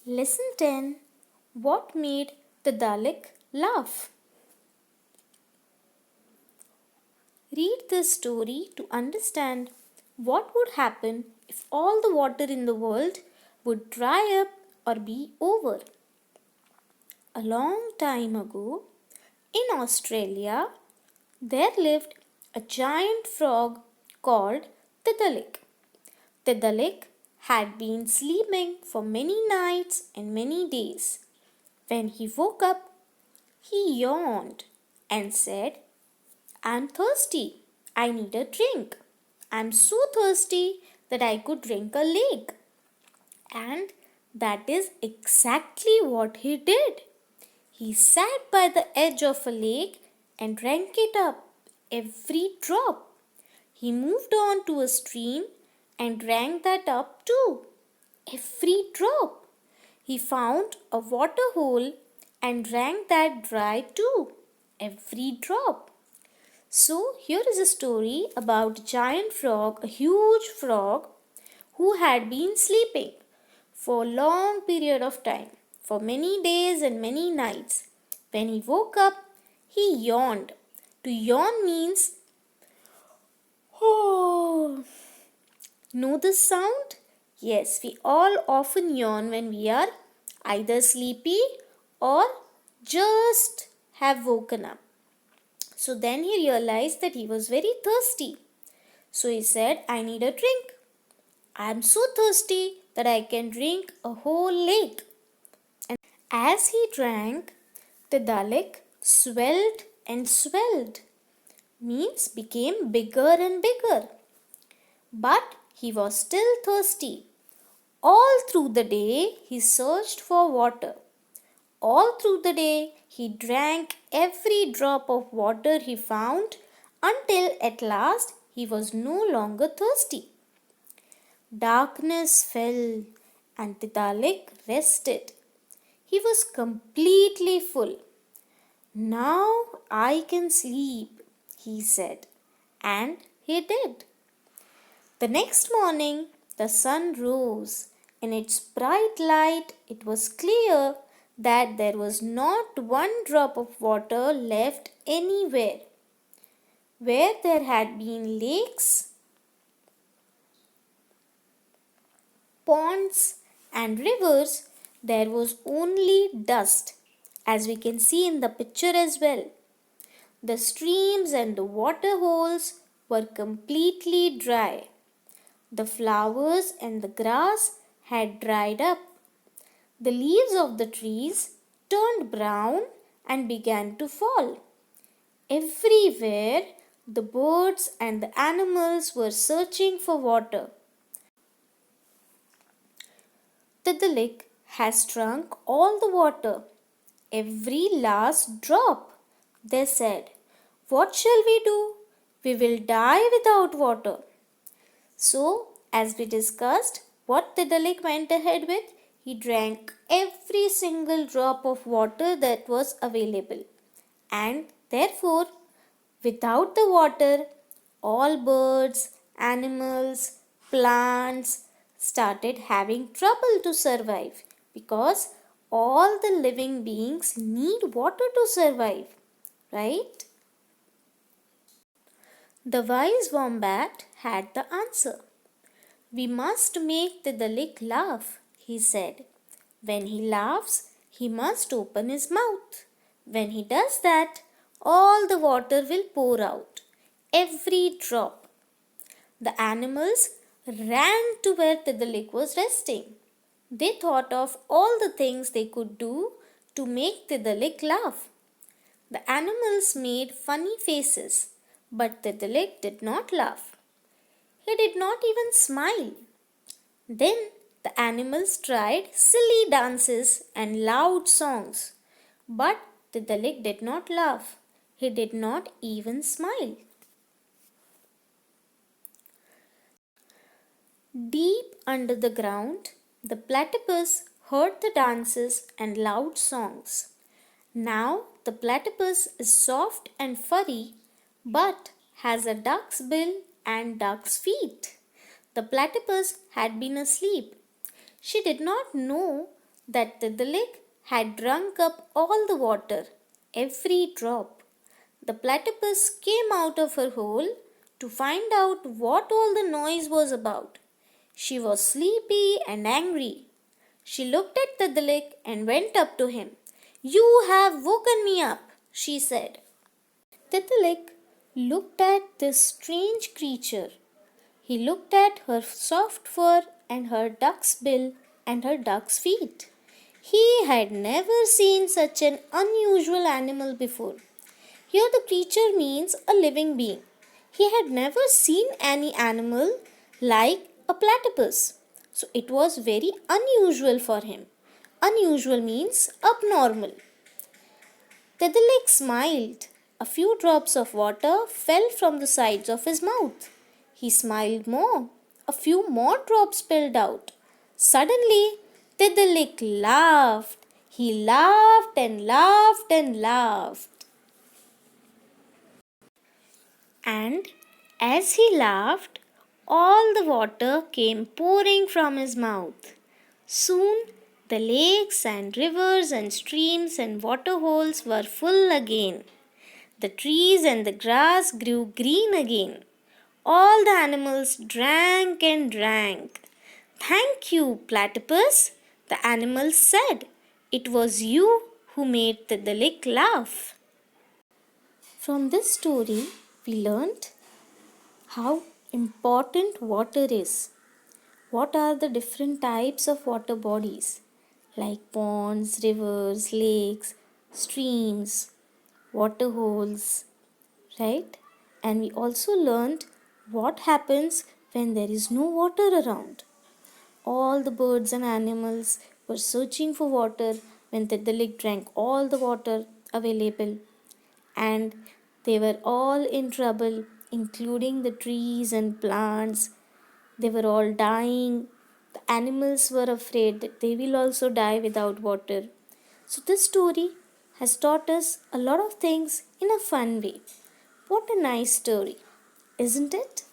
Lesson 10. What made Tiddalik laugh? Read this story to understand what would happen if all the water in the world would dry up or be over. A long time ago, in Australia, there lived a giant frog called Tiddalik. Tiddalik had been sleeping for many nights and many days. When he woke up, he yawned and said, "I'm thirsty. I need a drink. I'm so thirsty that I could drink a lake." And that is exactly what he did. He sat by the edge of a lake and drank it up, every drop. He moved on to a stream and drank that up too, every drop. He found a water hole and drank that dry too, every drop. So here is a story about a giant frog, a huge frog who had been sleeping for a long period of time, for many days and many nights. When he woke up, he yawned. To yawn means, oh. Know this sound? Yes, we all often yawn when we are either sleepy or just have woken up. So then he realized that he was very thirsty. So he said, "I need a drink. I am so thirsty that I can drink a whole lake." And as he drank, Tiddalik swelled and swelled, means became bigger and bigger. But he was still thirsty. All through the day he searched for water. All through the day he drank every drop of water he found until at last he was no longer thirsty. Darkness fell and Tiddalik rested. He was completely full. "Now I can sleep," he said, and he did. The next morning the sun rose. In its bright light it was clear that there was not one drop of water left anywhere. Where there had been lakes, ponds, and rivers, there was only dust, as we can see in the picture as well. The streams and the water holes were completely dry. The flowers and the grass had dried up. The leaves of the trees turned brown and began to fall. Everywhere the birds and the animals were searching for water. Tiddalik has drunk all the water, every last drop. They said, "What shall we do? We will die without water." So, as we discussed, what Tiddalik went ahead with? He drank every single drop of water that was available. And therefore, without the water, all birds, animals, plants started having trouble to survive, because all the living beings need water to survive, right? The wise wombat had the answer. "We must make Tiddalik laugh," he said. "When he laughs, he must open his mouth. When he does that, all the water will pour out, every drop." The animals ran to where Tiddalik was resting. They thought of all the things they could do to make Tiddalik laugh. The animals made funny faces, but Tiddalik did not laugh. He did not even smile. Then the animals tried silly dances and loud songs, but Tiddalik did not laugh. He did not even smile. Deep under the ground, the platypus heard the dances and loud songs. Now the platypus is soft and furry, but has a duck's bill and duck's feet. The platypus had been asleep. She did not know that Tiddalik had drunk up all the water, every drop. The platypus came out of her hole to find out what all the noise was about. She was sleepy and angry. She looked at Tiddalik and went up to him. "You have woken me up," she said. Tiddalik looked at this strange creature. He looked at her soft fur and her duck's bill and her duck's feet. He had never seen such an unusual animal before. Here the creature means a living being. He had never seen any animal like a platypus. So it was very unusual for him. Unusual means abnormal. Tiddalik smiled. A few drops of water fell from the sides of his mouth. He smiled more. A few more drops spilled out. Suddenly, Tiddalik laughed. He laughed and laughed and laughed. And as he laughed, all the water came pouring from his mouth. Soon the lakes and rivers and streams and water holes were full again. The trees and the grass grew green again. All the animals drank and drank. "Thank you, platypus," the animals said. "It was you who made Tiddalik laugh." From this story, we learnt how important water is. What are the different types of water bodies like ponds, rivers, lakes, streams, water holes, right? And we also learnt what happens when there is no water around. All the birds and animals were searching for water when Tiddalik drank all the water available, and they were all in trouble, including the trees and plants. They were all dying. The animals were afraid that they will also die without water. So, this story has taught us a lot of things in a fun way. What a nice story, isn't it?